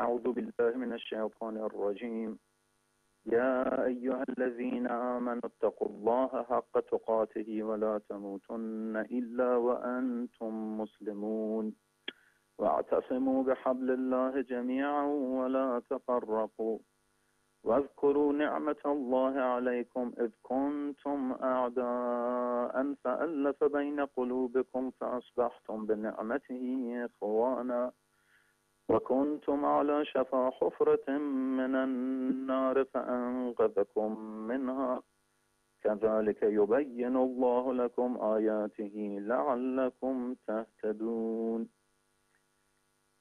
أعوذ بالله من الشيطان الرجيم يا أيها الذين آمنوا اتقوا الله حق تقاته ولا تموتن إلا وأنتم مسلمون واعتصموا بحبل الله جميعا ولا تفرقوا واذكروا نعمة الله عليكم إذ كنتم أعداء فألف بين قلوبكم فأصبحتم بنعمته إخوانا وكنتم على شفا حفرة من النار فأنقذكم منها كذلك يبين الله لكم آياته لعلكم تهتدون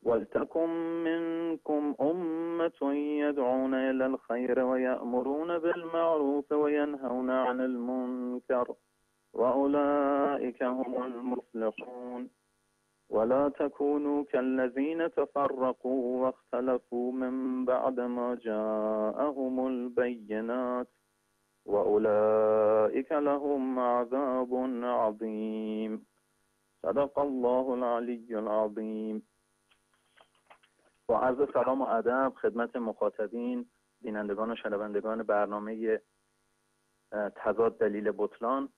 ولتكن منكم أمة يدعون إلى الخير ويأمرون بالمعروف وينهون عن المنكر وأولئك هم المفلحون ولا تكونوا كالذين تفرقوا واختلفوا من بعد ما جاءهم البينات وأولئك لهم عذاب عظيم صدق الله العلی العظیم. با عرض سلام و ادب خدمت مخاطبین، بینندگان و شنوندگان برنامه تضاد دلیل بطلان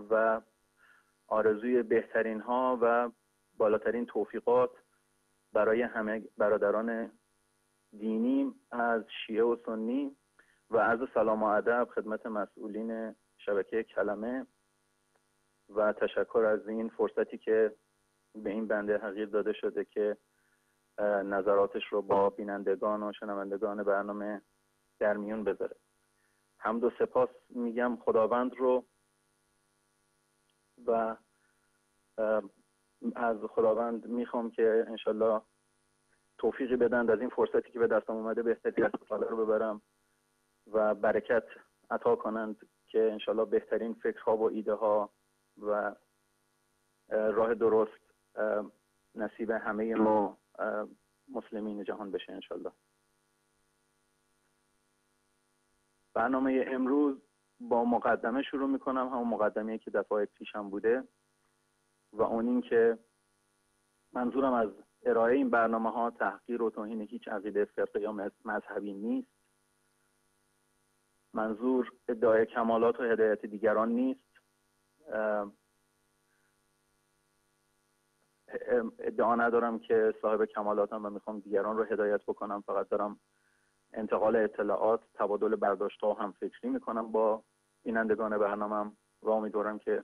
و آرزوی بهترین ها و بالاترین توفیقات برای همه برادران دینی از شیعه و سنی و عرض سلام و ادب خدمت مسئولین شبکه کلمه و تشکر از این فرصتی که به این بنده حقیر داده شده که نظراتش رو با بینندگان و شنوندگان برنامه در میون بذاره. حمد و سپاس میگم خداوند رو و از خداوند میخوام که انشالله توفیقی بدند از این فرصتی که به دستم اومده بهتری استفاده رو ببرم و برکت عطا کنند که انشالله بهترین فکرها و ایده ها و راه درست نصیب همه ما مسلمین جهان بشه انشالله. برنامه امروز با مقدمه شروع میکنم، همون مقدمه‌ای که دفعه پیشم بوده و اون این که منظورم از ارائه این برنامه ها تحقیر و توهین هیچ عقیده فرقه یا مذهبی نیست. منظور ادعای کمالات و هدایت دیگران نیست. ادعا ندارم که صاحب کمالاتم و میخوام دیگران رو هدایت بکنم، فقط دارم انتقال اطلاعات، تبادل برداشت‌ها و همفکری میکنم با بینندگان برنامه‌ام و امیدوارم که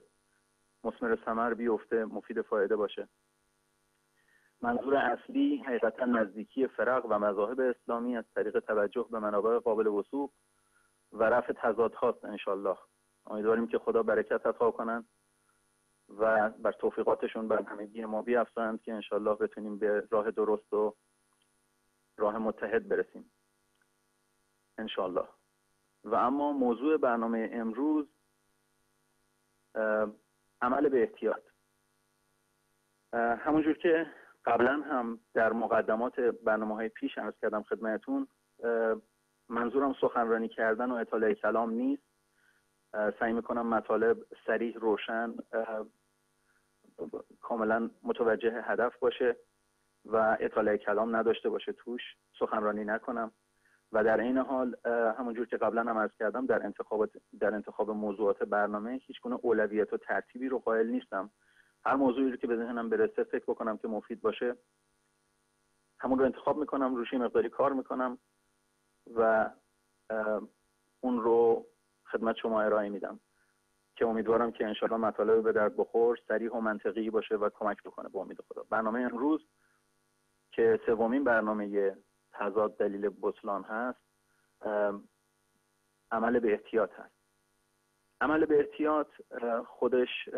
مثمر ثمر بیفته، مفید فایده باشه. منظور اصلی حقیقتا نزدیکی فرق و مذاهب اسلامی از طریق توجه به منابع قابل وثوق و رفع تضادهاست انشالله. امیدواریم که خدا برکت عطا کنند و بر توفیقاتشون بر همگی ما بیفزایند که انشالله بتونیم به راه درست و راه متحد برسیم انشالله. و اما موضوع برنامه امروز عمل به احتیاط. همونجور که قبلا هم در مقدمات برنامه‌های پیش عرض کردم خدمتتون، منظورم سخنرانی کردن و اطاله کلام نیست. سعی میکنم مطالب صریح، روشن، کاملا متوجه هدف باشه و اطاله کلام نداشته باشه، توش سخنرانی نکنم و در این حال همونجور که قبلا هم عرض کردم در انتخاب موضوعات برنامه هیچ گونه اولویت و ترتیبی رو قائل نیستم. هر موضوعی رو که به ذهنم برسه فکر بکنم که مفید باشه همون رو انتخاب میکنم، روش مقداری کار میکنم و اون رو خدمت شما ارائه میدم که امیدوارم که انشاءالله مطالب به درد بخور، صریح و منطقی باشه و کمک بکنه با امید خدا. برنامه امروز که سومین برنامه تضاد دلیل بطلان هست، عمل به احتیاط هست. عمل به احتیاط خودش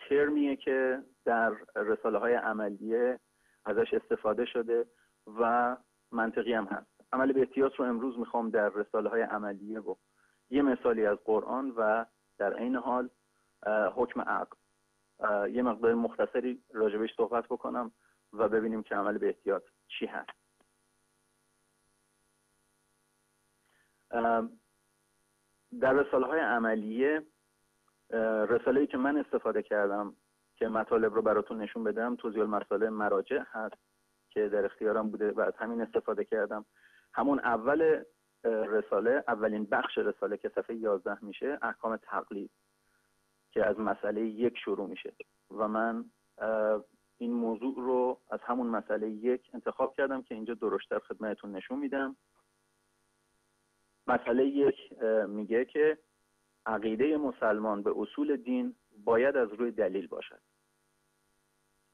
ترمیه که در رساله های عملیه ازش استفاده شده و منطقی هم هست. عمل به احتیاط رو امروز میخوام در رساله های عملیه و یه مثالی از قرآن و در عین حال حکم عقل یه مقدار مختصری راجبش صحبت بکنم و ببینیم که عمل به احتیاط چی هست. در رساله های عملیه، رساله‌ای که من استفاده کردم که مطالب رو براتون نشون بدم توضیح المسائل مراجع هست که در اختیارم بوده و از همین استفاده کردم. همون اول رساله، اولین بخش رساله که صفحه 11 میشه، احکام تقلید که از مسئله 1 شروع میشه و من این موضوع رو از همون مسئله 1 انتخاب کردم که اینجا درشتر خدمتتون نشون میدم. مسئله 1 میگه که عقیده مسلمان به اصول دین باید از روی دلیل باشد،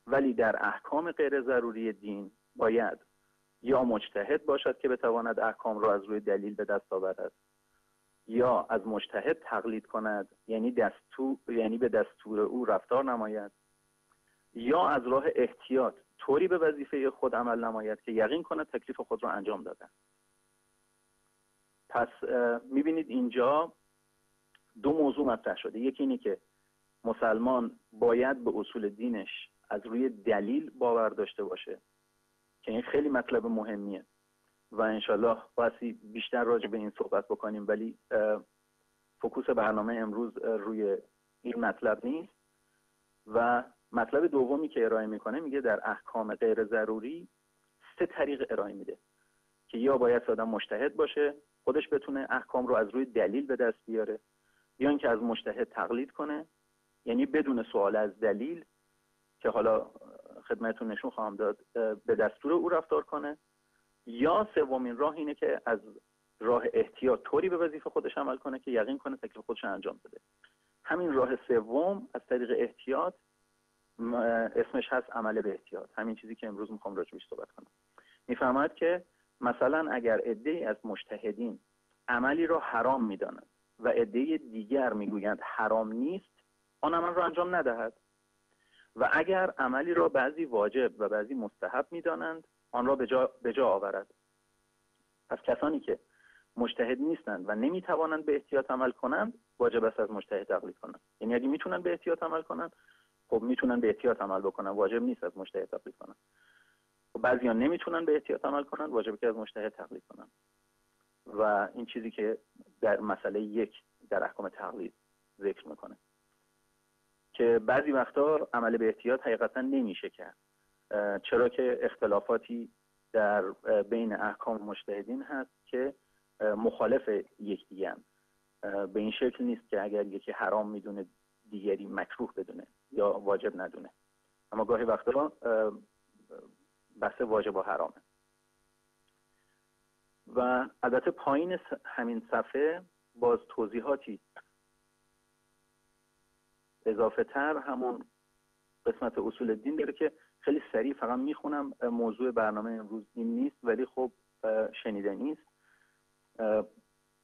ولی در احکام غیر ضروری دین باید یا مجتهد باشد که بتواند احکام را از روی دلیل به دست آورد، یا از مجتهد تقلید کند، یعنی به دستور او رفتار نماید، یا از راه احتیاط طوری به وظیفه خود عمل نماید که یقین کند تکلیف خود را انجام داده. پس میبینید اینجا دو موضوع مطرح شده. یکی اینه که مسلمان باید به اصول دینش از روی دلیل باور داشته باشه که این خیلی مطلب مهمیه و انشالله باسی بیشتر راجع به این صحبت بکنیم، ولی فوکوس برنامه امروز روی این مطلب نیست. و مطلب دومی که ارائه میکنه میگه در احکام غیر ضروری 3 طریق ارائه میده که یا باید آدم مجتهد باشه، خودش بتونه احکام رو از روی دلیل به دست بیاره، یا اینکه از مجتهد تقلید کنه، یعنی بدون سوال از دلیل که حالا خدمتتون نشون خواهم داد به دستور او رفتار کنه، یا سومین راه اینه که از راه احتیاط طوری به وظیفه خودش عمل کنه که یقین کنه تکلیف خودش انجام بده. همین راه سوم از طریق احتیاط اسمش هست عمل به احتیاط، همین چیزی که امروز میخوام راجعش صحبت کنم. میفهمد که مثلا اگر عده‌ای از مجتهدین عملی را حرام میدانند و عده دیگر میگویند حرام نیست، آن عمل را انجام ندهد، و اگر عملی را بعضی واجب و بعضی مستحب میدانند آن را به جا آورد. پس کسانی که مجتهد نیستند و نمیتوانند به احتیاط عمل کنند واجب است از مجتهد تقلید کنند. یعنی اگه میتونن به احتیاط عمل کنند، خب میتونن به احتیاط عمل بکنن، واجب نیست از مجتهد تقلید کنند. خب بعضیا نمیتونن به احتیاط عمل کنند، واجبه که از مجتهد تقلید کنند. و این چیزی که در مسئله 1 در احکام تقلید ذکر میکنه که بعضی وقتا عمل به احتیاط حقیقتا نمیشه کرد، چرا که اختلافاتی در بین احکام مجتهدین هست که مخالف یکدیگر. به این شکل نیست که اگر یکی حرام میدونه دیگری مکروه بدونه یا واجب ندونه، اما گاهی وقتا بحث واجب و حرامه. و البته پایین همین صفحه باز توضیحاتی اضافه تر همون قسمت اصول دین داره که خیلی سریع فقط میخونم. موضوع برنامه امروز این نیست، ولی خب شنیده نیست.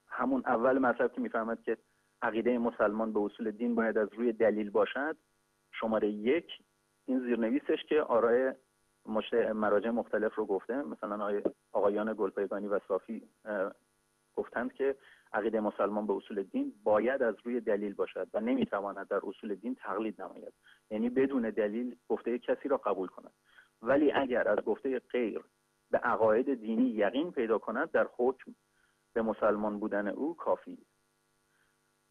همون اول مطلب که میفهمد که عقیده مسلمان به اصول دین باید از روی دلیل باشد، شماره 1 این زیرنویسش که آرای مراجع مختلف رو گفته، مثلا آقایان گلپایگانی و صافی گفتند که عقیده مسلمان به اصول دین باید از روی دلیل باشد و نمیتواند در اصول دین تقلید نماید، یعنی بدون دلیل گفته کسی را قبول کند، ولی اگر از گفته غیر به عقاید دینی یقین پیدا کند در حکم به مسلمان بودن او کافی.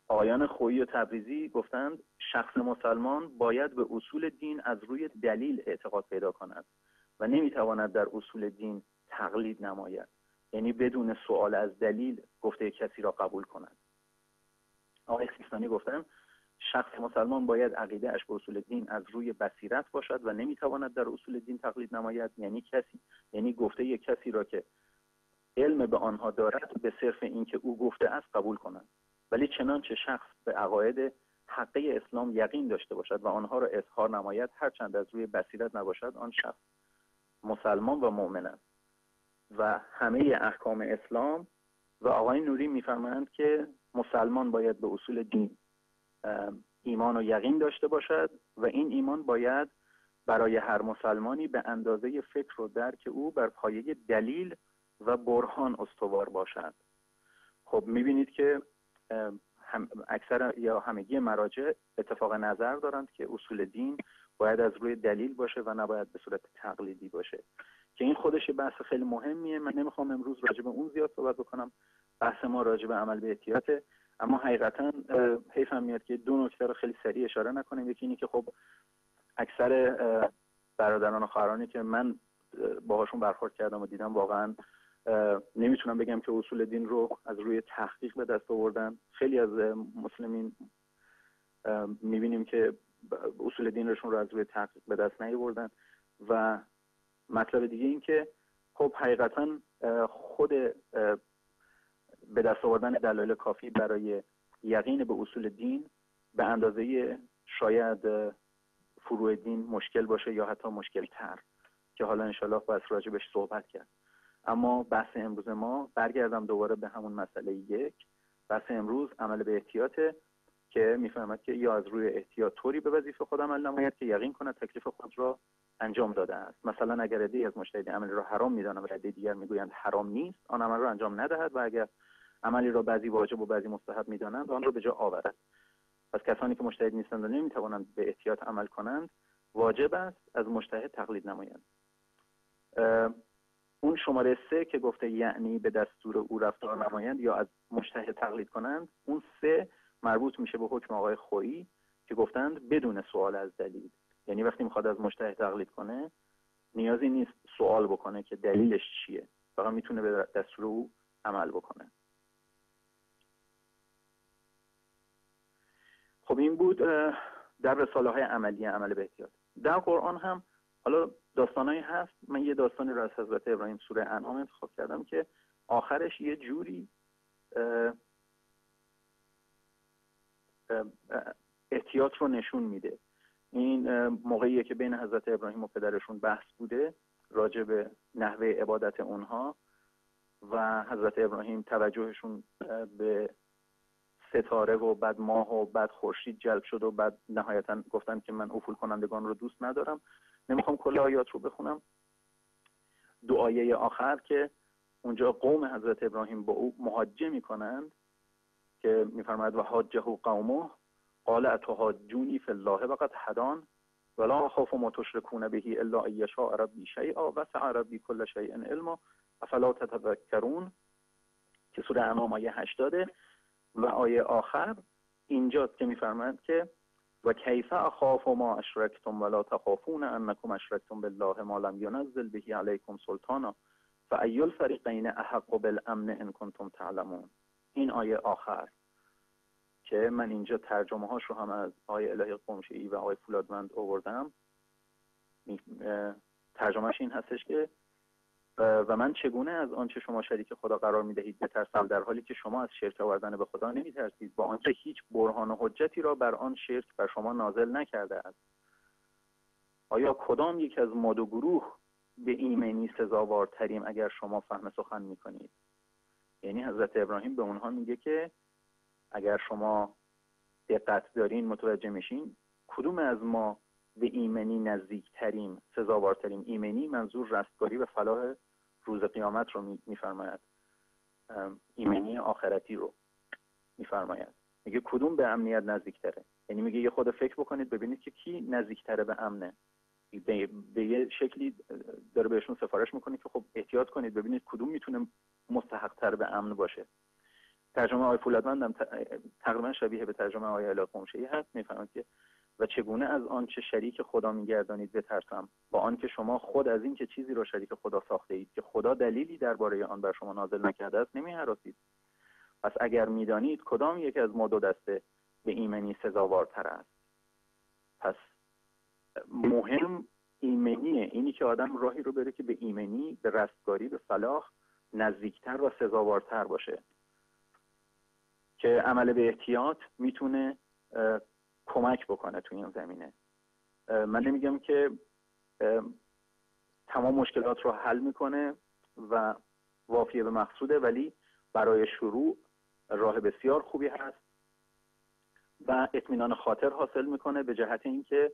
آقایان خویی و تبریزی گفتند شخص مسلمان باید به اصول دین از روی دلیل اعتقاد پیدا کند و نمیتواند در اصول دین تقلید نماید، یعنی بدون سوال از دلیل گفته کسی را قبول کند. آقای سیستانی گفتند شخص مسلمان باید عقیده اش به اصول دین از روی بصیرت باشد و نمیتواند در اصول دین تقلید نماید، یعنی گفته کسی را که علم به آنها دارد به صرف اینکه او گفته است قبول کند، ولی چنانچه شخص به عقاید حقه اسلام یقین داشته باشد و آنها را اظهار نماید هرچند از روی بصیرت نباشد، آن شخص مسلمان و مؤمن است. و همه احکام اسلام و آقای نوری میفرمایند که مسلمان باید به اصول دین ایمان و یقین داشته باشد و این ایمان باید برای هر مسلمانی به اندازه فکر و درک او بر پایه دلیل و برهان استوار باشد. خب میبینید که اکثر یا همگی مراجع اتفاق نظر دارند که اصول دین باید از روی دلیل باشه و نباید به صورت تقلیدی باشه، که این خودش بحث خیلی مهمیه. من نمیخوام امروز راجع به اون زیاد صحبت بکنم، بحث ما راجع به عمل به احتیاطه، اما حقیقتا حیفم میاد که دو نکته رو خیلی سریع اشاره نکنیم. یکی اینه که خب اکثر برادران و خواهرانی که من باهاشون برخورد کردم و دیدم واقعا نمیتونم بگم که اصول دین رو از روی تحقیق به دست آوردن. خیلی از مسلمین میبینیم که اصول دینشون رو از روی تحقیق به دست نیاوردن. و مطلب دیگه این که خب حقیقتا خود به دست آوردن دلایل کافی برای یقین به اصول دین به اندازه شاید فروع دین مشکل باشه یا حتی مشکل تر، که حالا انشالله باید راجع بهش صحبت کرد. اما بحث امروز ما، برگردم دوباره به همون مسئله یک، بحث امروز عمل به احتیاطه که میفهمد که یا از روی احتیاط طوری به وظیفه خود عمل نماید که یقین کند تکلیف خود را انجام داده است. مثلا اگر عده‌ای از مجتهدین عمل را حرام میدانند و عده دیگر میگویند حرام نیست، آن عمل را انجام ندهد، و اگر عملی را بعضی واجب و بعضی مستحب میدانند آن را به جا آورد. پس کسانی که مجتهد نیستند و نمیتوانند به احتیاط عمل کنند، واجب است از مجتهد تقلید نمایند. اون شماره 3 که گفته یعنی به دستور او رفتار نمایند یا از مجتهد تقلید کنند، اون 3 مربوط میشه به حکم آقای خویی که گفتند بدون سوال از دلیل. یعنی وقتی میخواد از مجتهد تقلید کنه نیازی نیست سوال بکنه که دلیلش چیه، فقط میتونه به دستور او عمل بکنه. خب این بود در رساله های عملی عمل به احتیاط. در قرآن هم حالا داستانایی هست. من یه داستانی رو از حضرت ابراهیم سوره انعام انتخاب کردم که آخرش یه جوری احتیاط رو نشون میده. این موقعیه که بین حضرت ابراهیم و پدرشون بحث بوده راجع به نحوه عبادت اونها و حضرت ابراهیم توجهشون به ستاره و بعد ماه و بعد خورشید جلب شد و بعد نهایتا گفتن که من افول کنندگان رو دوست ندارم. نمیخوام کل آیات رو بخونم. دو آیه آخر که اونجا قوم حضرت ابراهیم با او محاجه میکنند که میفرماید و حاجه قومه قال اتحاجونی فی الله وقد هدان ولا اخاف ما تشركون به الا ان یشاء ربی شیئا وسع ربی کل شیء علما افلا تتذکرون که سوره انعام آیه 80. و آیه آخر اینجاست که میفرماید که و کیف اخاف ما اشرکتم ولا تخافون انکم اشرکتم بالله ما لم ينزل به علیکم سلطانا فای الفریقین احق بالامن ان کنتم تعلمون. این آیه آخر که من اینجا ترجمه هاش رو هم از آقای الهی قمشه‌ای و آقای فولادمند آوردم. ترجمهش این هستش که و من چگونه از آنچه شما شریک خدا قرار میدهید بترسم در حالی که شما از شرک آوردن به خدا نمیترسید، با آنکه هیچ برهان و حجتی را بر آن شرک بر شما نازل نکرده است. آیا کدام یک از ما دو گروه به ایمنی سزاوارتریم اگر شما فهم سخن میکنید؟ یعنی حضرت ابراهیم به اونها میگه که اگر شما دقت دارین متوجه میشین کدوم از ما به ایمنی نزدیکتریم، سزاوارتریم. ایمنی منظور رستگاری و فلاح روز قیامت رو میفرماید، ایمنی آخرتی رو میفرماید. میگه کدوم به امنیت نزدیکتره؟ یعنی میگه یه خود فکر بکنید ببینید که کی نزدیکتره به امنه. به یه شکلی داره بهشون سفارش میکنه که خب احتیاط کنید ببینید کدوم میتونه مستحق تر به امن باشه. ترجمه آقای فولادمند هم تقریبا شبیه به ترجمه آقای الهی قمشه‌ای هست. میفهمید که و چگونه از آنچه شریک خدا میگردانید بترسم، با آنکه شما خود از این که چیزی را شریک خدا ساخته اید که خدا دلیلی درباره آن بر شما نازل نکرده است نمی‌هراسید. پس اگر میدانید کدام یک از ما دو دسته به ایمنی سزاوارتر است. پس مهم ایمنیه، اینی که آدم راهی رو بره که به ایمنی، به رستگاری، به فلاح نزدیکتر و سزاوارتر باشه، که عمل به احتیاط میتونه کمک بکنه تو این زمینه. من نمیگم که تمام مشکلات رو حل میکنه و وافیه به مقصوده، ولی برای شروع راه بسیار خوبی هست و اطمینان خاطر حاصل میکنه به جهت اینکه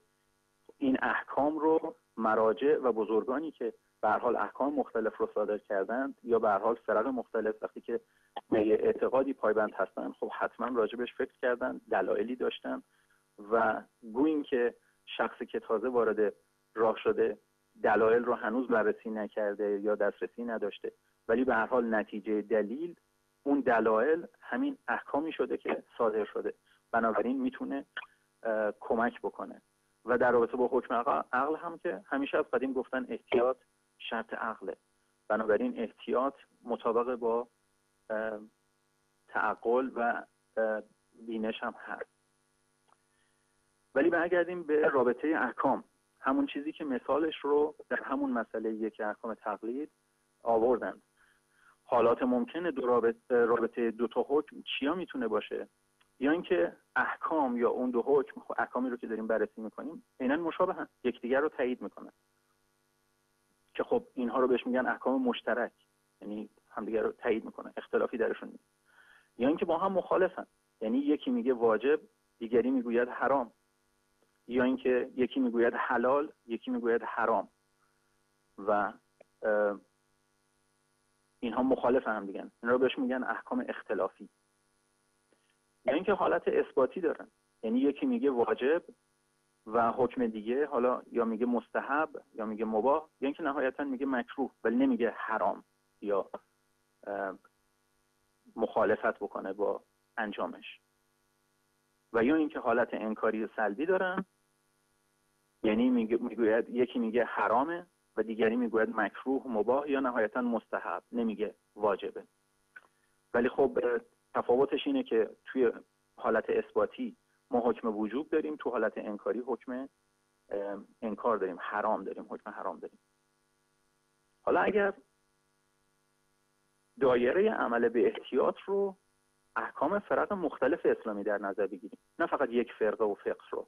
این احکام رو مراجع و بزرگانی که به هر حال احکام مختلف رو صادر کردند یا به هر حال فرق مختلف وقتی که به اعتقادی پایبند هستن خب حتما راجبش فکر کردن، دلایلی داشتن و گوییم که شخصی که تازه وارد راه شده دلایل رو هنوز بررسی نکرده یا دسترسی نداشته، ولی به هر حال نتیجه دلیل اون دلایل همین احکامی شده که صادر شده، بنابراین میتونه کمک بکنه. و در رابطه با حکم عقل هم که همیشه از قدیم گفتن احتیاط شرط عقله. بنابراین احتیاط مطابق با تعقل و بینش هم هست. ولی برگردیم به رابطه احکام، همون چیزی که مثالش رو در همون مسئله یک احکام تقلید آوردند. حالات ممکنه رابطه دو تا حکم چیا میتونه باشه؟ یا اینکه احکام یا اون دو حکم، احکامی رو که داریم بررسی میکنیم عیناً مشابهن، یکدیگر رو تایید میکنن، که خب اینها رو بهش میگن احکام مشترک، یعنی همدیگر رو تایید میکنن، اختلافی درشون نیست. یا اینکه با هم مخالفن، یعنی یکی میگه واجب، دیگری میگوید حرام. یا اینکه یکی میگوید حلال، یکی میگوید حرام و اینها مخالف هم دیگه. این رو بهش میگن احکام اختلافی. یا اینکه حالت اثباتی دارن، یعنی یکی میگه واجب و حکم دیگه حالا یا میگه مستحب یا میگه مباح، یا اینکه نهایتا میگه مکروه ولی نمیگه حرام یا مخالفت بکنه با انجامش. و یا اینکه حالت انکاری سلبی دارن، یعنی میگوید یکی میگه حرامه و دیگری میگوید مکروه، مباح یا نهایتا مستحب، نمیگه واجبه. ولی خب تفاوتش اینه که توی حالت اثباتی ما حکم وجوب داریم، تو حالت انکاری حکم انکار داریم، حرام داریم، حکم حرام داریم. حالا اگر دایره عمل به احتیاط رو احکام فرق مختلف اسلامی در نظر بگیریم، نه فقط یک فرقه و فقه رو.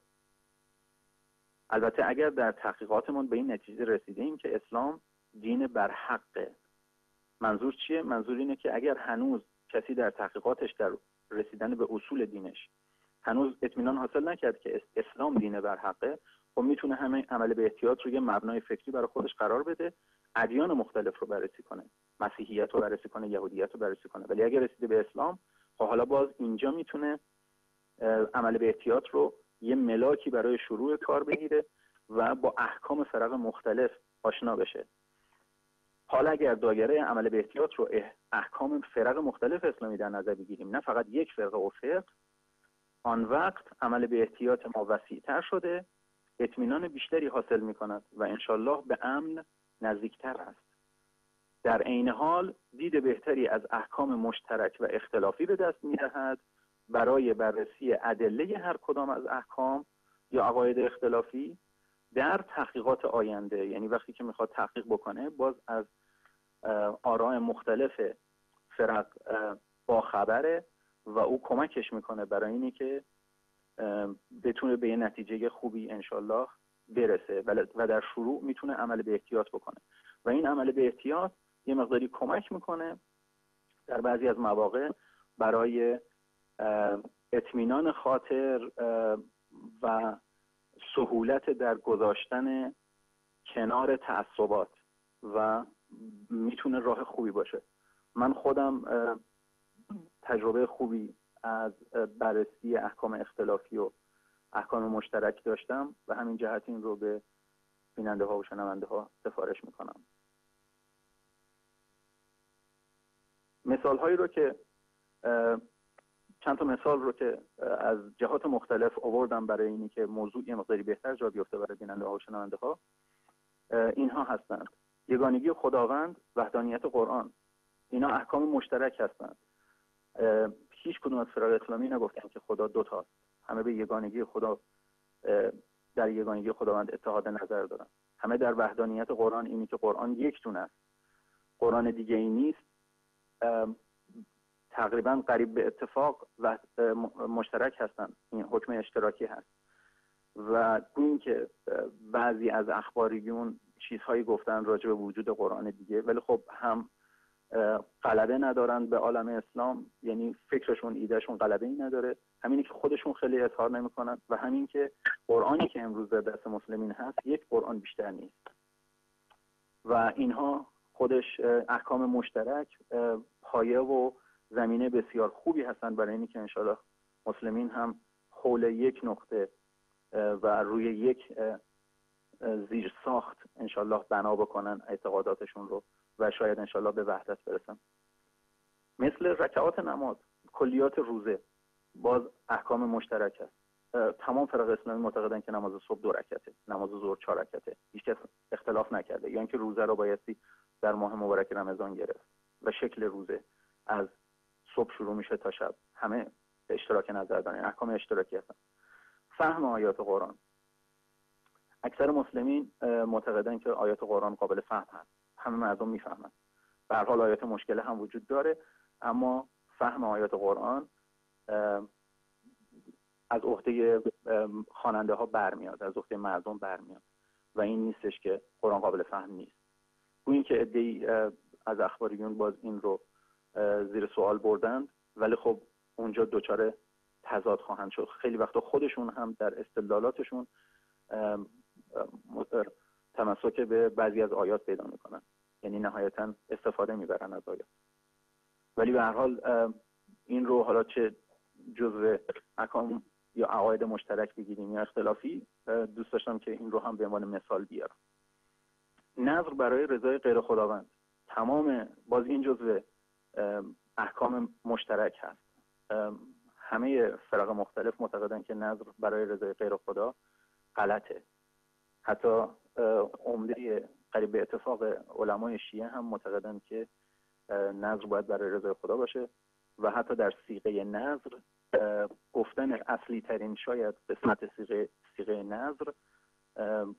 البته اگر در تحقیقاتمون به این نتیجه رسیدیم که اسلام دین برحقه. منظور چیه؟ منظور اینه که اگر هنوز کسی در تحقیقاتش در رسیدن به اصول دینش هنوز اطمینان حاصل نکرد که اسلام دین برحقه، خب میتونه همه عمل به احتیاط رو یه مبنای فکری برای خودش قرار بده، ادیان مختلف رو بررسی کنه، مسیحیت رو بررسی کنه، یهودیت رو بررسی کنه. ولی اگر رسیده به اسلام، خب حالا باز اینجا میتونه عمل به احتیاط رو یه ملاکی برای شروع کار بگیره و با احکام فرق مختلف آشنا بشه. حالا اگر دایره عمل به احتیاط رو احکام فرق مختلف اسلامی در نظر بگیریم، نه فقط یک فرقه و فقه، آن وقت عمل به احتیاط ما وسیع‌تر شده، اطمینان بیشتری حاصل می‌کند و انشالله به امن نزدیکتر است. در عین حال دید بهتری از احکام مشترک و اختلافی به دست می‌دهد برای بررسی ادله هر کدام از احکام یا عقاید اختلافی در تحقیقات آینده. یعنی وقتی که میخواد تحقیق بکنه، باز از آراء مختلف فرق با خبره و او کمکش میکنه برای اینی که بتونه به یه نتیجه خوبی انشالله برسه و در شروع میتونه عمل به احتیاط بکنه. و این عمل به احتیاط یه مقداری کمک میکنه در بعضی از مواقع برای اطمینان خاطر و سهولت در گذاشتن کنار تعصبات و میتونه راه خوبی باشه. من خودم تجربه خوبی از بررسی احکام اختلافی و احکام مشترک داشتم و همین جهت این رو به بیننده ها و شنونده ها سفارش میکنم. مثال هایی رو که چند تا مثال رو که از جهات مختلف آوردم برای اینی که موضوع یه مقداری بهتر جا بیفته برای بیننده ها و شنونده ها، اینها هستند: یگانگی خداوند، وحدانیت قرآن. اینا احکام مشترک هستند. هیچ کدوم از فرق اسلامی نگفتن که خدا دو تاست. همه به یگانگی خدا، در یگانگی خداوند اتحاد نظر دارن. همه در وحدانیت قرآن، اینی که قرآن یک دونه است، قرآن دیگه ای نیست. تقریبا قریب به اتفاق و مشترک هستند. این حکم اشتراکی هست. و این که بعضی از اخباریون چیزهایی گفتن راجع به وجود قرآن دیگه، ولی خب هم غلبه ندارن به عالم اسلام، یعنی فکرشون، ایدهشون غلبه ای نداره. همینی که خودشون خیلی اظهار نمیکنن و همین که قرآنی که امروز در دست مسلمین هست یک قرآن بیشتر نیست. و اینها خودش احکام مشترک پایه و زمینه بسیار خوبی هستند برای اینی که انشاءالله مسلمین هم حول یک نقطه و روی یک زیر ساخت انشاءالله بنا بکنن اعتقاداتشون رو و شاید انشاءالله به وحدت برسن. مثل رکعات نماز، کلیات روزه، باز احکام مشترک است. تمام فرق اسلامی معتقدن که نماز صبح 2 رکعته، نماز ظهر 4 رکعته، هیچکس اختلاف نکرده. یا اینکه روزه رو بایستی در ماه مبارک رمضان گرفت و شکل روزه از صبح شروع میشه تا شب، همه اشتراک نظر دارن، احکام اشتراکی هستن. فهم آیات قرآن، اکثر مسلمین معتقدن که آیات قرآن قابل فهم هست، همه مردم میفهمن. به هر حال آیات مشکل هم وجود داره، اما فهم آیات قرآن از عهده خواننده ها برمیاد، از عهده مردم برمیاد و این نیستش که قرآن قابل فهم نیست. گویی که عده‌ای از اخباریون باز این رو زیر سوال بردند، ولی خب اونجا دچار تضاد خواهند شد. خیلی وقتا خودشون هم در استدلالاتشون تمسک به بعضی از آیات پیدا میکنن، یعنی نهایتا استفاده میبرن از آیات. ولی به هر حال این رو حالا چه جزء احکام یا عقاید مشترک بگیریم یا اختلافی، دوست داشتم که این رو هم به عنوان مثال بیارم. نذر برای رضای غیر خداوند، تمام باز این جزء احکام مشترک هست. همه فرق مختلف معتقدن که نذر برای رضای غیر خدا غلطه. حتی عمده قریب به اتفاق علمای شیعه هم معتقدن که نذر باید برای رضای خدا باشه و حتی در صیغه نذر گفتن اصلی ترین شاید قسمت صیغه نذر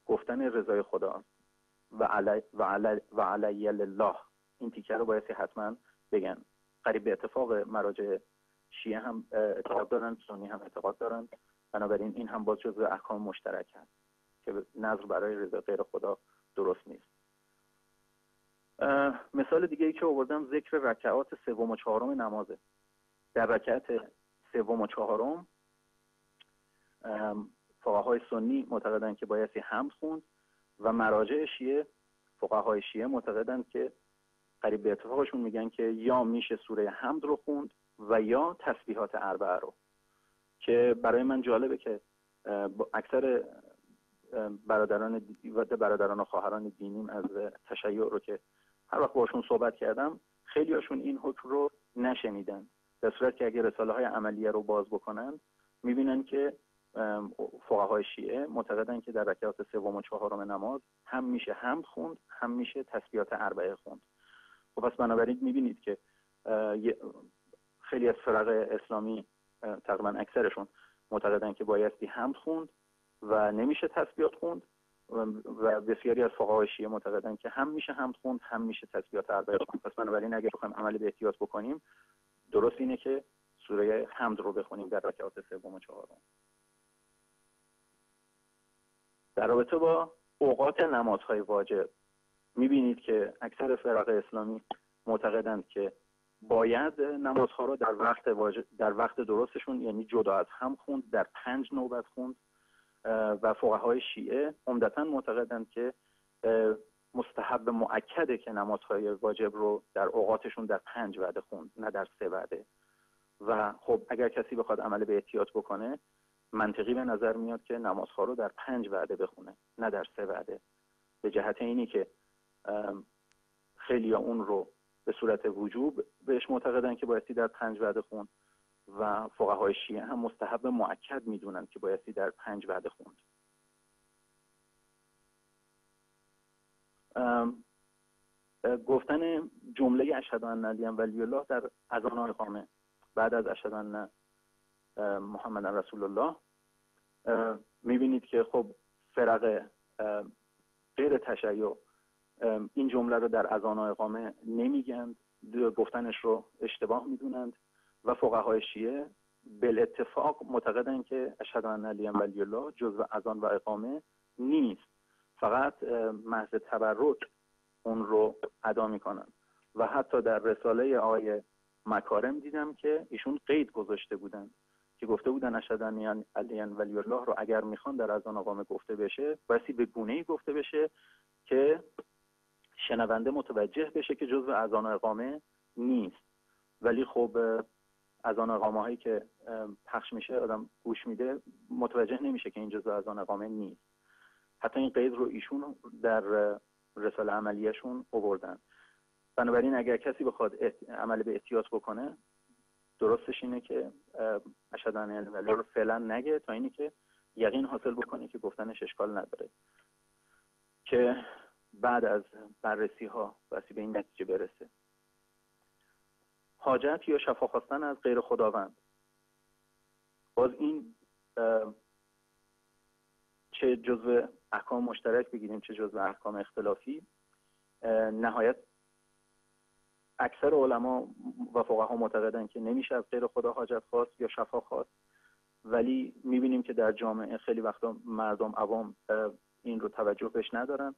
گفتن رضای خدا و علی الله، این تیکه رو باید حتما بگن. قریب به اتفاق مراجع شیعه هم اعتقاد دارن، سنی هم اعتقاد دارن، بنابراین این هم باز جزء احکام مشترک هست که نذر برای رضای غیر خدا درست نیست. مثال دیگه ای که آوردم ذکر رکعات سوم و چهارم نمازه. در رکعت سوم و چهارم فقهای سنی معتقدن که بایستی حمد خوند و مراجع شیعه، فقهای شیعه معتقدن که قریب به اتفاقشون میگن که یا میشه سوره حمد رو خوند و یا تسبیحات اربعه رو، که برای من جالبه که اکثر برادران و خواهران دینیم از تشیع رو که هر وقت باشون صحبت کردم، خیلی هاشون این حکم رو نشنیدن، در صورت که اگه رساله های عملیه رو باز بکنن میبینن که فقهای شیعه معتقدن که در رکعات سوم و چهارم نماز هم میشه حمد خوند، هم میشه تسبیحات اربعه خوند. خب پس بنابراین میبینید که خیلی از فرق اسلامی، تقریبا اکثرشون معتقدن که بایستی حمد خوند و نمیشه تسبیحات خوند و بسیاری از فقهای شیعه معتقدن که هم میشه حمد خوند هم میشه تسبیحات اربعه خوند. پس بنابراین اگه بخوایم عمل به احتیاط بکنیم، درست اینه که سوره حمد رو بخونیم در رکعات سوم و چهارم. در رابطه با اوقات نمازهای واجب میبینید که اکثر فرق اسلامی معتقدند که باید نمازها رو در وقت درستشون، یعنی جدا از هم خوند، در 5 نوبت خوند و فقهای شیعه عمدتاً معتقدند که مستحب مؤکده که نمازهای واجب رو در اوقاتشون در 5 وعده خوند، نه در 3 وعده. و خب اگر کسی بخواد عمل به احتیاط بکنه، منطقی به نظر میاد که نمازها رو در 5 وعده بخونه، نه در 3 وعده، به جهت اینی که خیلی اون رو به صورت وجوب بهش معتقدن که بایستی در 5 وعده خوند و فقهای شیعه هم مستحب مؤکد میدونن که بایستی در 5 وعده خوند. گفتن جمله اشهد ان علی ولی الله در اذان و اقامه بعد از اشهد ان محمد رسول الله، میبینید که خب فرق غیر تشیع این جمله رو در اذان و اقامه نمیگن، گفتنش رو اشتباه میدونند و فقهای شیعه بالاتفاق معتقدن که اشهد ان علی ولی الله جزء اذان و اقامه نیست، فقط محض تبرک اون رو ادا میکنن. و حتی در رساله آقای مکارم دیدم که ایشون قید گذاشته بودن که گفته بودن اشهد ان علی ولی الله رو اگر میخوان در اذان و اقامه گفته بشه، بایستی به گونه‌ای گفته بشه که شنونده متوجه بشه که جزء اذان و اقامه نیست. ولی خب اذان و اقامه هایی که پخش میشه، آدم گوش میده، متوجه نمیشه که این جزء اذان و اقامه نیست. حتی این قید رو ایشون در رساله عملیشون آوردن. بنابراین اگر کسی بخواد عمل به احتیاط بکنه، درستش اینه که اشهد ان لا اله الا الله رو فعلا نگه تا اینی که یقین حاصل بکنی که گفتنش اشکال نداره، که بعد از بررسی ها بسی به این نتیجه برسه. حاجت یا شفا خواستن از غیر خداوند، باز این چه جزء احکام مشترک بگیریم چه جزء احکام اختلافی، نهایت اکثر علما و فقها معتقدن که نمیشه از غیر خدا حاجت خواست یا شفا خواست، ولی میبینیم که در جامعه خیلی وقتا مردم عوام این رو توجه بهش ندارن.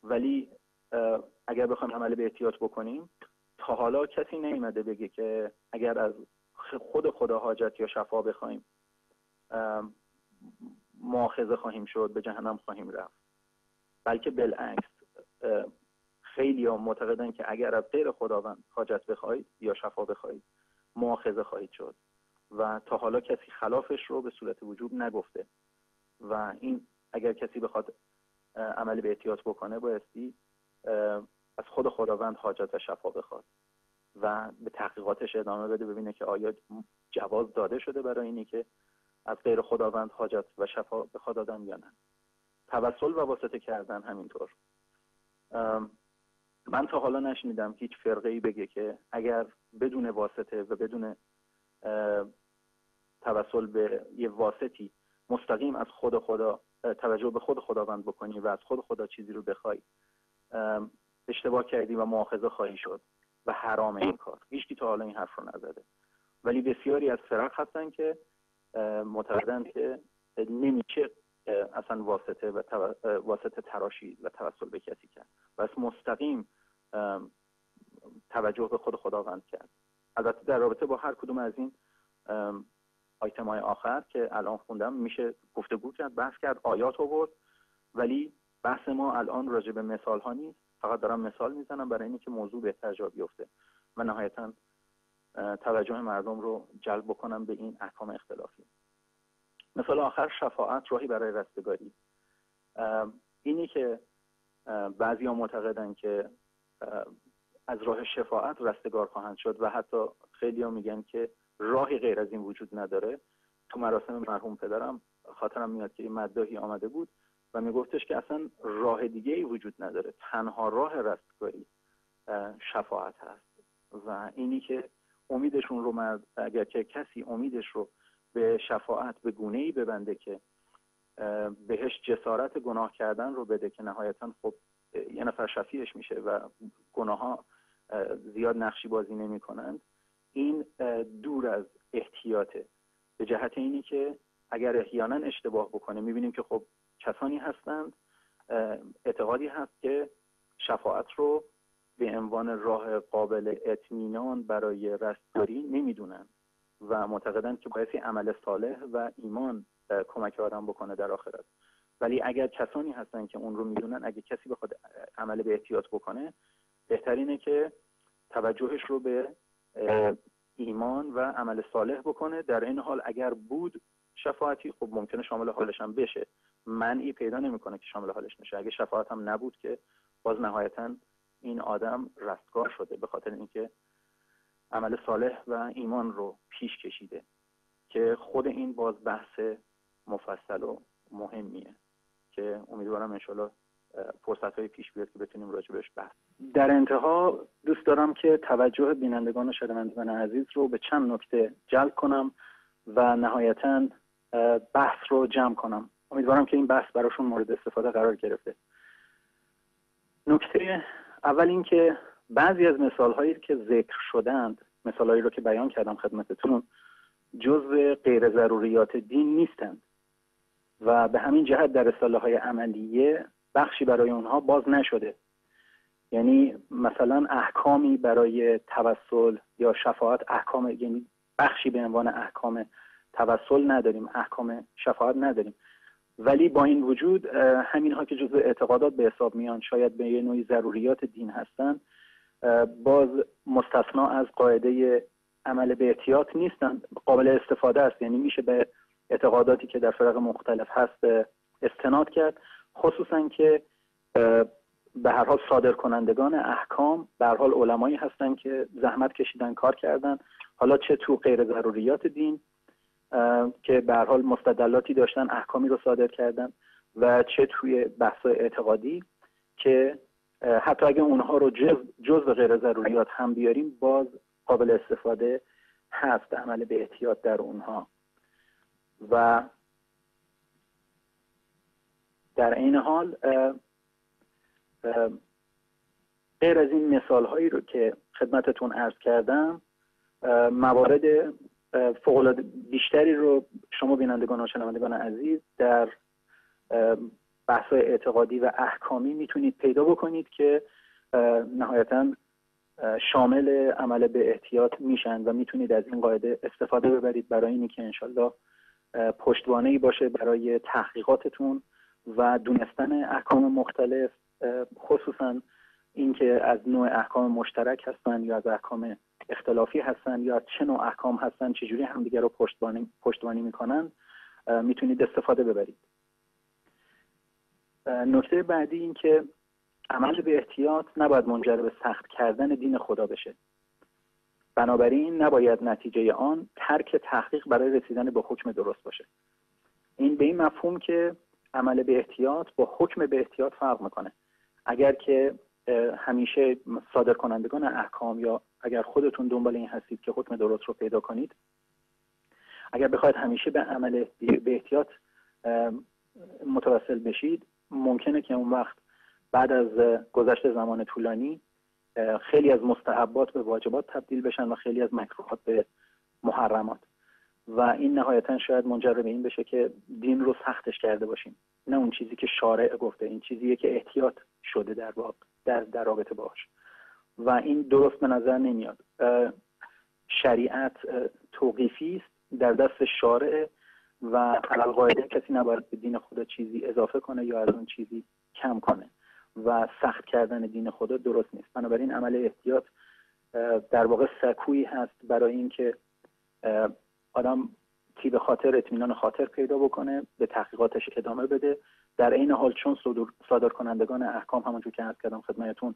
ولی اگر بخوایم عمل به احتیاط بکنیم، تا حالا کسی نیامده بگه که اگر از خود خدا حاجت یا شفا بخوایم مؤاخذه خواهیم شد، به جهنم خواهیم رفت. بلکه بالعکس خیلی ها معتقدن که اگر از غیر خداوند حاجت بخواید یا شفا بخواید مؤاخذه خواهید شد و تا حالا کسی خلافش رو به صورت وجوب نگفته. و این اگر کسی بخواد عمل به احتیاط بکنه بایستی از خود خداوند حاجت و شفا بخواد و به تحقیقاتش ادامه بده، ببینه که آیا جواز داده شده برای اینی که از غیر خداوند حاجت و شفا بخواد دادن یا نه. توسل و واسطه کردن همینطور. من تا حالا نشنیدم هیچ فرقه‌ای بگه که اگر بدون واسطه و بدون توسل به یه واسطی مستقیم از خود خدا توجه به خود خداوند بکنی و از خود خدا چیزی رو بخوای، اشتباه کردی و مؤاخذه خواهی شد و حرام این کار. هیچکی تا حالا این حرف رو نزده. ولی بسیاری از فرق هستن که معتقدن که نمیشه اصلا واسطه تراشی و توسل به کسی کرد و از مستقیم توجه به خود خداوند کرد. البته در رابطه با هر کدوم از این آیتم های آخر که الان خوندم میشه گفتگو کرد، بحث کرد، آیات آورد، ولی بحث ما الان راجع به مثال ها نیست. فقط دارم مثال میزنم برای اینکه موضوع بهتر جا بیفته و نهایتا توجه مردم رو جلب بکنم به این احکام اختلافی. مثال آخر شفاعت، راهی برای رستگاری. اینی که بعضی ها معتقدن که از راه شفاعت رستگار خواهند شد و حتی خیلی ها میگن که راهی غیر از این وجود نداره. تو مراسم مرحوم پدرم خاطرم میاد که این مداحی آمده بود و میگفتش که اصلا راه دیگه ای وجود نداره، تنها راه رستگاری شفاعت هست. و اینی که امیدشون رو اگر که کسی امیدش رو به شفاعت به گونه‌ای ببنده که بهش جسارت گناه کردن رو بده که نهایتا خب یه نفر شفیعش میشه و گناه ها زیاد نقشی بازی نمی کنند، این دور از احتیاطه. به جهت اینی که اگر احیانا اشتباه بکنه، میبینیم که خب کسانی هستند اعتقادی هست که شفاعت رو به عنوان راه قابل اطمینان برای رستگاری نمیدونن و معتقدند که باید عمل صالح و ایمان کمک آدم بکنه در آخرت. ولی اگر کسانی هستن که اون رو میدونن، اگه کسی بخواد عمل به احتیاط بکنه، بهترینه که توجهش رو به ایمان و عمل صالح بکنه. در این حال اگر بود شفاعتی، خب ممکنه شامل حالش هم بشه، منعی پیدا نمیکنه که شامل حالش نشه. اگه شفاعت هم نبود که باز نهایتا این آدم رستگار شده به خاطر اینکه عمل صالح و ایمان رو پیش کشیده، که خود این باز بحث مفصل و مهمیه که امیدوارم انشالله فرصت‌های پیش بیاد که بتونیم راجبش بحث. در انتها دوست دارم که توجه بینندگان و شنوندگان عزیز رو به چند نکته جلب کنم و نهایتاً بحث رو جمع کنم. امیدوارم که این بحث براشون مورد استفاده قرار گرفته. نکته اول این که بعضی از مثال‌هایی که ذکر شدند، مثال‌هایی رو که بیان کردم خدمتتون، جزء غیر ضروریات دین نیستند و به همین جهت در اصطلاح‌های عملیه بخشی برای اونها باز نشده. یعنی مثلا احکامی برای توسل یا شفاعت، احکام یعنی بخشی به عنوان احکام توسل نداریم، احکام شفاعت نداریم. ولی با این وجود همینها که جزء اعتقادات به حساب میان، شاید به یه نوعی ضروریات دین هستن، باز مستثنا از قاعده عمل به احتیاط نیستن، قابل استفاده است. یعنی میشه به اعتقاداتی که در فرق مختلف هست استناد کرد، خصوصا که به هر حال صادر کنندگان احکام به هر حال علمایی هستن که زحمت کشیدن، کار کردن حالا چه تو غیر ضروریات دین که به هر حال مستدلاتی داشتن، احکامی رو صادر کردن، و چه توی بحث‌های اعتقادی که حتی اگه اونها رو جزء غیر ضروریات هم بیاریم باز قابل استفاده هست عمل به احتیاط در اونها. و در این حال غیر از این مثال هایی رو که خدمتتون عرض کردم، موارد فوق‌العاده بیشتری رو شما بینندگان و شنوندگان عزیز در بحث‌های اعتقادی و احکامی میتونید پیدا بکنید که نهایتاً شامل عمل به احتیاط میشن و میتونید از این قاعده استفاده ببرید برای اینی که انشالله پشتوانه‌ای باشه برای تحقیقاتتون و دونستن احکام مختلف، خصوصاً اینکه از نوع احکام مشترک هستن یا از احکام اختلافی هستن یا چه نوع احکام هستن، چجوری همدیگه رو پشتوانی میکنن، میتونید استفاده ببرید. نکته بعدی این که عمل به احتیاط نباید منجر به سخت کردن دین خدا بشه. بنابراین نباید نتیجه آن ترک تحقیق برای رسیدن به حکم درست باشه. این به این مفهوم که عمل به احتیاط با حکم به احتیاط فرق میکنه. اگر که همیشه صادر کنندگان احکام یا اگر خودتون دنبال این هستید که حکم درست رو پیدا کنید، اگر بخواید همیشه به عمل به احتیاط متوسل بشید، ممکنه که اون وقت بعد از گذشت زمان طولانی خیلی از مستحبات به واجبات تبدیل بشن و خیلی از مکروهات به محرمات، و این نهایتا شاید منجر به این بشه که دین رو سختش کرده باشیم، نه اون چیزی که شارع گفته. این چیزیه که احتیاط شده در واقع در رابطه باهاش، و این درست به نظر نمیاد. شریعت توقیفی است، در دست شارع، و علی قاعده کسی نباید به دین خدا چیزی اضافه کنه یا از اون چیزی کم کنه، و سخت کردن دین خدا درست نیست. بنابراین عمل احتیاط در واقع سکویی هست برای اینکه آدم طیب خاطر، اطمینان خاطر پیدا بکنه، به تحقیقاتش ادامه بده. در این حال چون صادر کنندگان احکام همونجور که عرض کردم خدمتتون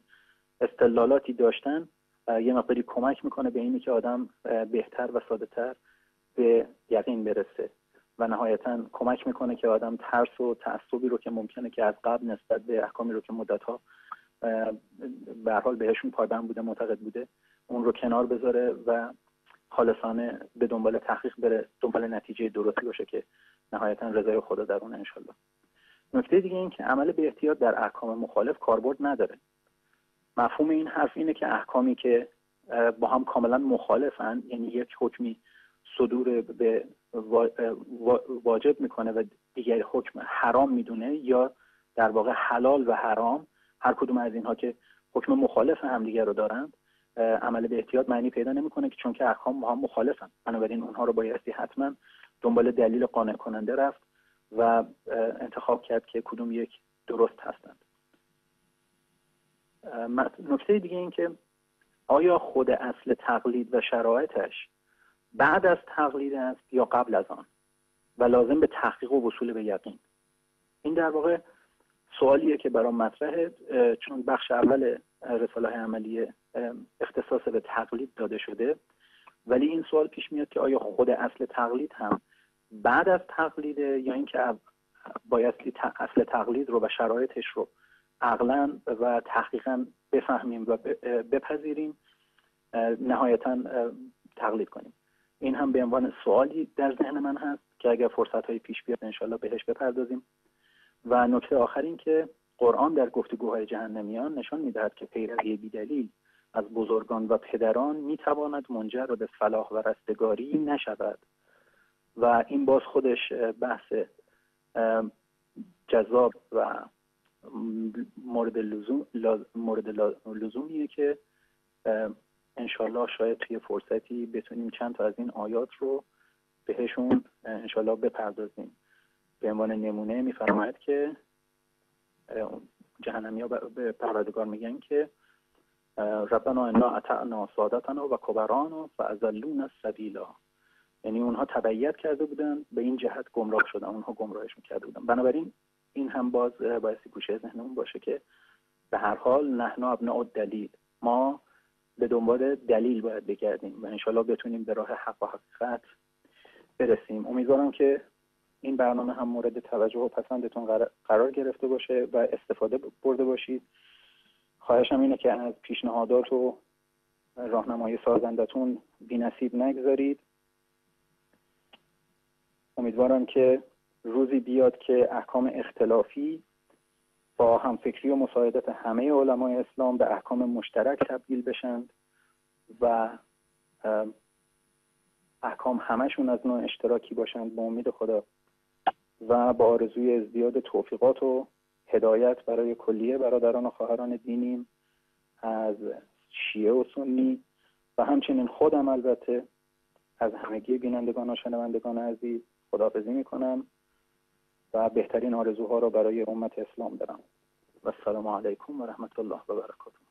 استدلالاتی داشتن، یه مقداری کمک میکنه به اینی که آدم بهتر و ساده‌تر به یقین برسه، و نهایتاً کمک میکنه که آدم ترس و تعصبی رو که ممکنه که از قبل نسبت به احکامی رو که مدت‌ها به هر حال بهشون پایبند بوده، معتقد بوده، اون رو کنار بذاره و خالصانه به دنبال تحقیق بره، دنبال نتیجه درستی باشه که نهایتاً رضای خدا در اون انشالله. نکته دیگه این که عمل به احتیاط در احکام مخالف کاربرد نداره. مفهوم این حرف اینه که احکامی که با هم کاملا مخالفن، یعنی یک حکمی صدور به واجب میکنه و دیگر حکم حرام میدونه، یا در واقع حلال و حرام، هر کدوم از اینها که حکم مخالف همدیگر رو دارند، عمل به احتیاط معنی پیدا نمیکنه، که چون که احکام با هم مخالفن. بنابراین اونها رو بایستی حتما دنبال دلیل قانع کننده رفت و انتخاب کرد که کدوم یک درست هستند. نکته دیگه این که آیا خود اصل تقلید و شرایطش بعد از تقلید است یا قبل از آن و لازم به تحقیق و وصول به یقین؟ این در واقع سوالیه که برام مطرحه، چون بخش اول رساله عملی اختصاص به تقلید داده شده، ولی این سوال پیش میاد که آیا خود اصل تقلید هم بعد از تقلیده، یا اینکه بایستی اصل تقلید رو و شرایطش رو عقلاً و تحقیقاً بفهمیم و بپذیریم، نهایتاً تقلید کنیم. این هم به عنوان سوالی در ذهن من هست که اگر فرصت‌های پیش بیاد انشالله بهش بپردازیم. و نکته آخر این که قرآن در گفتگوهای جهنمیان نشان می‌دهد که پیروی بی‌دلیل از بزرگان و پدران می‌تواند منجر به فلاح و رستگاری نشود، و این باز خودش بحث جذاب و مورد لزومیه که انشالله شاید توی فرصتی بتونیم چند تا از این آیات رو بهشون انشالله بپردازیم. به عنوان نمونه میفرماید که جهنمی ها به پروردگار میگن که ربنا انا اطعنا سادتنا و کبرانا فاضلونا السبیلا، یعنی اونها تبعیت کرده بودن، به این جهت گمراه شدن، اونها گمراهشون کرده بودن. بنابراین این هم باز بایستی گوشه ذهنمون باشه که به هر حال نحن ابناء الدلیل، ما به دنبال دلیل باید بگردیم و انشالله بتونیم به راه حق و حقیقت برسیم. امیدوارم که این برنامه هم مورد توجه و پسندتون قرار گرفته باشه و استفاده برده باشید. خواهشم اینه که از پیشنهادات و راهنمای سازندتون بی‌نصیب نگذارید. امیدوارم که روزی بیاد که احکام اختلافی با همفکری و مساعدت همه علمای اسلام به احکام مشترک تبدیل بشند و احکام همشون از نوع اشتراکی باشند به امید خدا و با آرزوی ازدیاد توفیقات و هدایت برای کلیه برادران و خواهران دینیم از شیعه و سنی و همچنین خودم البته از همگی بینندگان و شنوندگان عزیز خداحافظی میکنم و بهترین آرزوها را برای امت اسلام دارم و السلام علیکم و رحمت الله و برکاته.